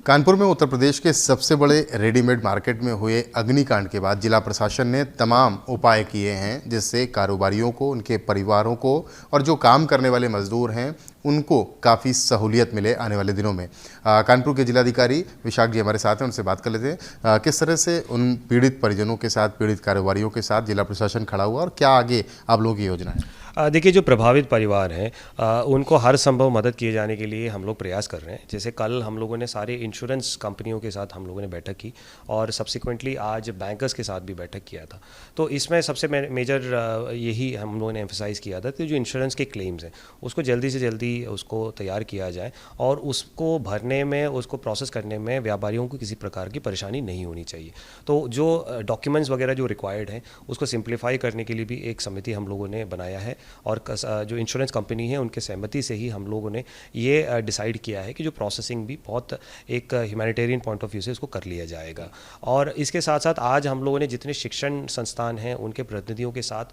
कानपुर में उत्तर प्रदेश के सबसे बड़े रेडीमेड मार्केट में हुए अग्निकांड के बाद जिला प्रशासन ने तमाम उपाय किए हैं जिससे कारोबारियों को, उनके परिवारों को और जो काम करने वाले मजदूर हैं उनको काफ़ी सहूलियत मिले आने वाले दिनों में। कानपुर के जिलाधिकारी विशाख जी हमारे साथ हैं, उनसे बात कर लेते हैं। किस तरह से उन पीड़ित परिजनों के साथ, पीड़ित कारोबारियों के साथ जिला प्रशासन खड़ा हुआ और क्या आगे आप लोगों की योजना है? देखिए, जो प्रभावित परिवार हैं उनको हर संभव मदद किए जाने के लिए हम लोग प्रयास कर रहे हैं। जैसे कल हम लोगों ने सारे इंश्योरेंस कंपनियों के साथ हम लोगों ने बैठक की और सब्सिक्वेंटली आज बैंकर्स के साथ भी बैठक किया था। तो इसमें सबसे मेजर यही हम लोगों ने एम्फसाइज़ किया था कि जो इंश्योरेंस के क्लेम्स हैं उसको जल्दी से जल्दी उसको तैयार किया जाए और उसको भरने में, उसको प्रोसेस करने में व्यापारियों को किसी प्रकार की परेशानी नहीं होनी चाहिए। तो जो डॉक्यूमेंट्स वगैरह जो रिक्वायर्ड हैं उसको सिंप्लीफाई करने के लिए भी एक समिति हम लोगों ने बनाया है और जो इंश्योरेंस कंपनी है उनके सहमति से ही हम लोगों ने ये डिसाइड किया है कि जो प्रोसेसिंग भी बहुत एक ह्यूमैनिटेरियन पॉइंट ऑफ व्यू से उसको कर लिया जाएगा। और इसके साथ साथ आज हम लोगों ने जितने शिक्षण संस्थान हैं उनके प्रतिनिधियों के साथ,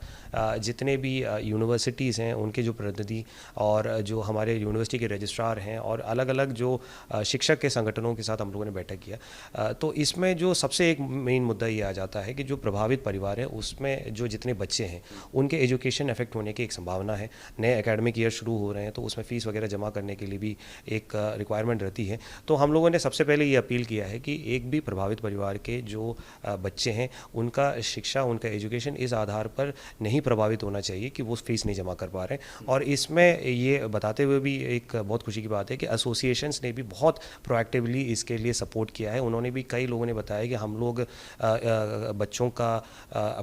जितने भी यूनिवर्सिटीज़ हैं उनके जो प्रतिनिधि और जो हमारे यूनिवर्सिटी के रजिस्ट्रार हैं और अलग अलग जो शिक्षक के संगठनों के साथ हम लोगों ने बैठक किया। तो इसमें जो सबसे एक मेन मुद्दा ये आ जाता है कि जो प्रभावित परिवार है उसमें जो जितने बच्चे हैं उनके एजुकेशन अफेक्ट होने की एक संभावना है। नए एकेडमिक ईयर शुरू हो रहे हैं तो उसमें फ़ीस वगैरह जमा करने के लिए भी एक रिक्वायरमेंट रहती है। तो हम लोगों ने सबसे पहले ये अपील किया है कि एक भी प्रभावित परिवार के जो बच्चे हैं उनका शिक्षा, उनका एजुकेशन इस आधार पर नहीं प्रभावित होना चाहिए कि वो फ़ीस नहीं जमा कर पा रहे हैं। और इसमें ये बताते हुए भी एक बहुत खुशी की बात है कि एसोसिएशंस ने भी बहुत प्रोएक्टिवली इसके लिए सपोर्ट किया है। उन्होंने भी, कई लोगों ने बताया कि हम लोग बच्चों का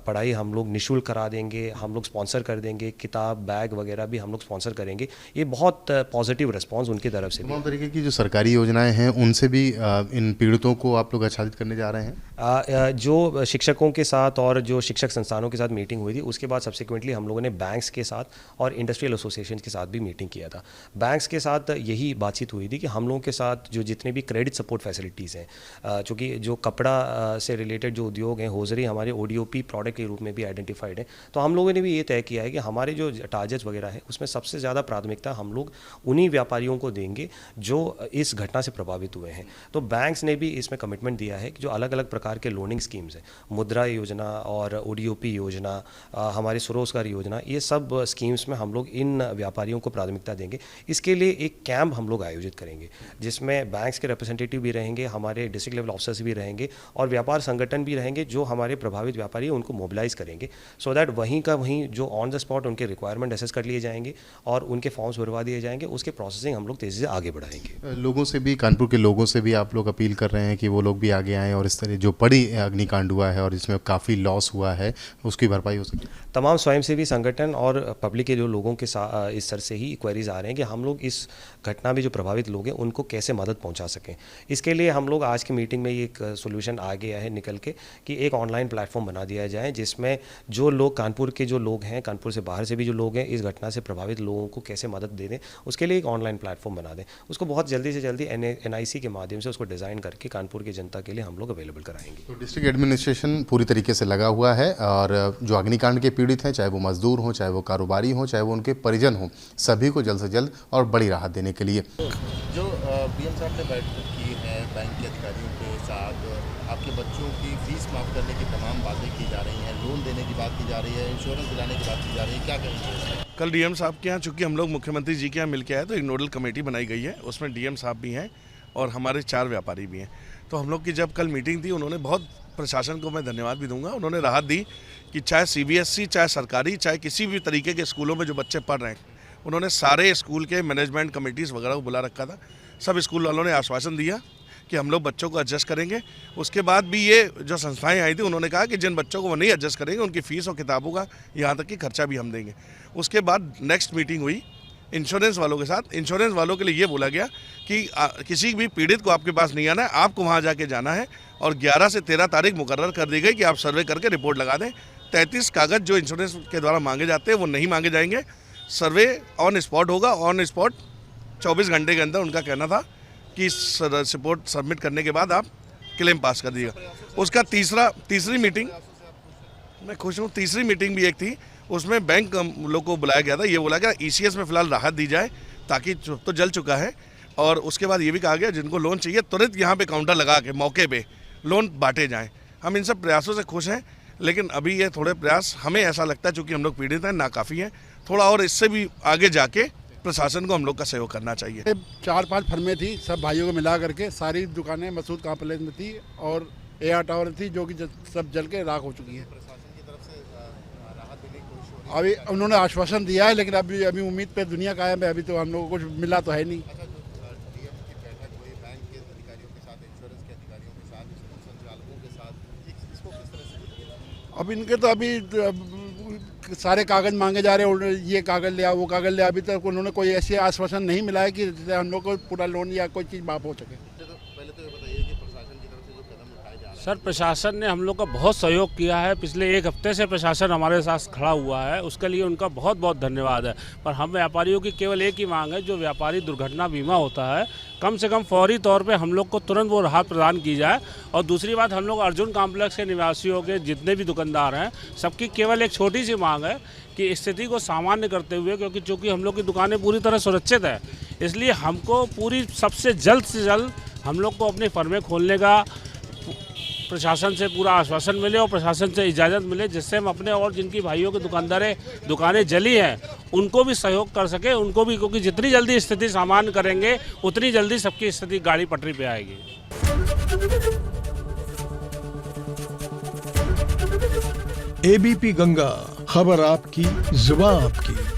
पढ़ाई हम लोग निःशुल्क करा देंगे, हम लोग स्पॉन्सर कर देंगे, किताब, बैग वगैरह भी हम लोग स्पॉन्सर करेंगे। ये बहुत पॉजिटिव रिस्पांस उनकी तरफ से। तमाम तरीके की जो सरकारी योजनाएं हैं उनसे भी इन पीड़ितों को आप लोग आच्छादित करने जा रहे हैं? जो शिक्षकों के साथ और जो शिक्षक संस्थानों के साथ मीटिंग हुई थी उसके बाद सब्सिक्वेंटली हम लोगों ने बैंक्स के साथ और इंडस्ट्रियल एसोसिएशन के साथ भी मीटिंग किया था। बैंक्स के साथ यही बातचीत हुई थी कि हम लोगों के साथ जो जितने भी क्रेडिट सपोर्ट फैसिलिटीज़ हैं, चूँकि जो कपड़ा से रिलेटेड जो उद्योग हैं, होजरी हमारे ODOP प्रोडक्ट के रूप में भी आइडेंटिफाइड है। तो हम लोगों ने भी ये तय किया है कि हमारे जो टारगेट्स वगैरह है उसमें सबसे ज़्यादा प्राथमिकता हम लोग उन्हीं व्यापारियों को देंगे जो इस घटना से प्रभावित हुए हैं। तो बैंक्स ने भी इसमें कमिटमेंट दिया है कि जो अलग अलग प्रकार के लोनिंग स्कीम्स हैं, मुद्रा योजना और ODOP योजना, हमारे स्वरोजगार योजना, ये सब स्कीम्स में हम लोग इन व्यापारियों को प्राथमिकता देंगे। इसके लिए एक कैंप हम लोग आयोजित करेंगे जिसमें बैंक्स के रिप्रेजेंटेटिव भी रहेंगे, हमारे डिस्ट्रिक्ट लेवल ऑफिसर्स भी रहेंगे और व्यापार संगठन भी रहेंगे जो हमारे प्रभावित व्यापारी हैं उनको मोबिलाइज करेंगे, सो दैट वहीं का वहीं जो ऑन द स्पॉट उनके रिक्वायरमेंट असेस कर लिए जाएंगे और उनके फॉर्म्स भरवा दिए जाएंगे। उसके प्रोसेसिंग हम लोग तेज़ी से आगे बढ़ाएंगे। लोगों से भी, कानपुर के लोगों से भी आप लोग अपील कर रहे हैं कि वो लोग भी आगे आएँ और इस तरह जो बड़ी अग्निकांड हुआ है और इसमें काफ़ी लॉस हुआ है उसकी भरपाई हो सके? तमाम स्वयंसेवी संगठन और पब्लिक के जो लोगों के साथ इस तरह से ही क्वेरीज आ रहे हैं कि हम लोग इस घटना में जो प्रभावित लोग हैं उनको कैसे मदद पहुंचा सकें। इसके लिए हम लोग आज की मीटिंग में एक सोल्यूशन आ गया है निकल के कि एक ऑनलाइन प्लेटफॉर्म बना दिया जाए जिसमें जो लोग, कानपुर के जो लोग हैं, कानपुर से बाहर से भी जो लोग हैं, इस घटना से प्रभावित लोगों को कैसे मदद दे दें, उसके लिए एक ऑनलाइन प्लेटफॉर्म बना दें। उसको बहुत जल्दी से जल्दी NIC के माध्यम से उसको डिज़ाइन करके कानपुर की जनता के लिए हम लोग अवेलेबल कराएंगे। तो डिस्ट्रिक्ट एडमिनिस्ट्रेशन पूरी तरीके से लगा हुआ है और जो अग्निकांड के पीड़ित हैं, चाहे वो मजदूर हों, चाहे वो कारोबारी हों, चाहे वो उनके परिजन हों, सभी को जल्द से जल्द और बड़ी राहत देने के लिए। जो PM साहब ने बैठक की है बैंक के अधिकारियों के साथ, आपके बच्चों की फीस माफ़ करने की तमाम बातें की जा रही हैं, लोन देने की बात की जा रही है, इंश्योरेंस दिलाने की बात की जा रही है, क्या कहेंगे? कल DM साहब के यहाँ, चूँकि हम लोग मुख्यमंत्री जी के यहाँ मिल के आए, तो एक नोडल कमेटी बनाई गई है, उसमें DM साहब भी हैं और हमारे 4 व्यापारी भी हैं। तो हम लोग की जब कल मीटिंग थी, उन्होंने बहुत, प्रशासन को मैं धन्यवाद भी दूंगा, उन्होंने राहत दी कि चाहे CBSE, चाहे सरकारी, चाहे किसी भी तरीके के स्कूलों में जो बच्चे पढ़ रहे हैं, उन्होंने सारे स्कूल के मैनेजमेंट कमेटीज़ वगैरह को बुला रखा था। सब स्कूल वालों ने आश्वासन दिया कि हम लोग बच्चों को एडजस्ट करेंगे। उसके बाद भी ये जो संस्थाएं आई थी उन्होंने कहा कि जिन बच्चों को वो नहीं एडजस्ट करेंगे उनकी फ़ीस और किताबों का, यहाँ तक कि खर्चा भी हम देंगे। उसके बाद नेक्स्ट मीटिंग हुई इंश्योरेंस वालों के साथ। इंश्योरेंस वालों के लिए ये बोला गया कि किसी भी पीड़ित को आपके पास नहीं आना है, आपको वहाँ जाके जाना है और 11 से 13 तारीख मुकर्रर कर दी गई कि आप सर्वे करके रिपोर्ट लगा दें। 33 कागज़ जो इंश्योरेंस के द्वारा मांगे जाते हैं वो नहीं मांगे जाएंगे। सर्वे ऑन स्पॉट होगा, ऑन स्पॉट 24 घंटे के अंदर। उनका कहना था कि रिपोर्ट सबमिट करने के बाद आप क्लेम पास कर दीजिएगा। उसका तीसरी मीटिंग, मैं खुश हूँ, तीसरी मीटिंग भी एक थी, उसमें बैंक लोग को बुलाया गया था। ये बोला गया ECS में फ़िलहाल राहत दी जाए ताकि तो जल चुका है और उसके बाद ये भी कहा गया जिनको लोन चाहिए तुरंत यहाँ पे काउंटर लगा के मौके पे लोन बांटे जाएं। हम इन सब प्रयासों से खुश हैं, लेकिन अभी ये थोड़े प्रयास हमें ऐसा लगता है चूँकि हम लोग पीड़ित हैं नाकाफ़ी हैं, थोड़ा और इससे भी आगे जाके प्रशासन को हम लोग का सहयोग करना चाहिए। 4-5 फर्में थी, सब भाइयों को मिला करके सारी दुकानें मसूद कॉम्प्लेक्स में थी और एयर टावर थी जो कि सब जल के राख हो चुकी हैं। अभी उन्होंने आश्वासन दिया है, लेकिन अभी उम्मीद पे दुनिया कायम है, अभी तो हम लोगों को कुछ मिला तो है नहीं। अब इनके तो अभी सारे कागज मांगे जा रहे हैं, ये कागज लिया वो कागज लिया, अभी तक उन्होंने कोई ऐसे आश्वासन नहीं मिला है कि हम लोग को पूरा लोन या कोई चीज़ माफ हो सके। पहले तो ये बताइए कि प्रशासन की तरफ से जो कदम उठाए जा रहे हैं। सर, प्रशासन ने हम लोग का बहुत सहयोग किया है। पिछले 1 हफ्ते से प्रशासन हमारे साथ खड़ा हुआ है, उसके लिए उनका बहुत बहुत धन्यवाद है। पर हम व्यापारियों की केवल एक ही मांग है, जो व्यापारी दुर्घटना बीमा होता है कम से कम फौरी तौर पे हम लोग को तुरंत वो राहत प्रदान की जाए। और दूसरी बात, हम लोग अर्जुन कॉम्प्लेक्स के निवासियों के जितने भी दुकानदार हैं सबकी केवल एक छोटी सी मांग है कि स्थिति को सामान्य करते हुए, क्योंकि चूँकि हम लोग की दुकानें पूरी तरह सुरक्षित है, इसलिए हमको पूरी सबसे जल्द से जल्द हम लोग को अपनी फर्में खोलने का प्रशासन से पूरा आश्वासन मिले और प्रशासन से इजाज़त मिले, जिससे हम अपने और जिनकी भाइयों के दुकानें जली हैं उनको भी सहयोग कर सके, उनको भी, क्योंकि जितनी जल्दी स्थिति सामान्य करेंगे उतनी जल्दी सबकी स्थिति गाड़ी पटरी पे आएगी। एबीपी गंगा, खबर आपकी, जुबान आपकी।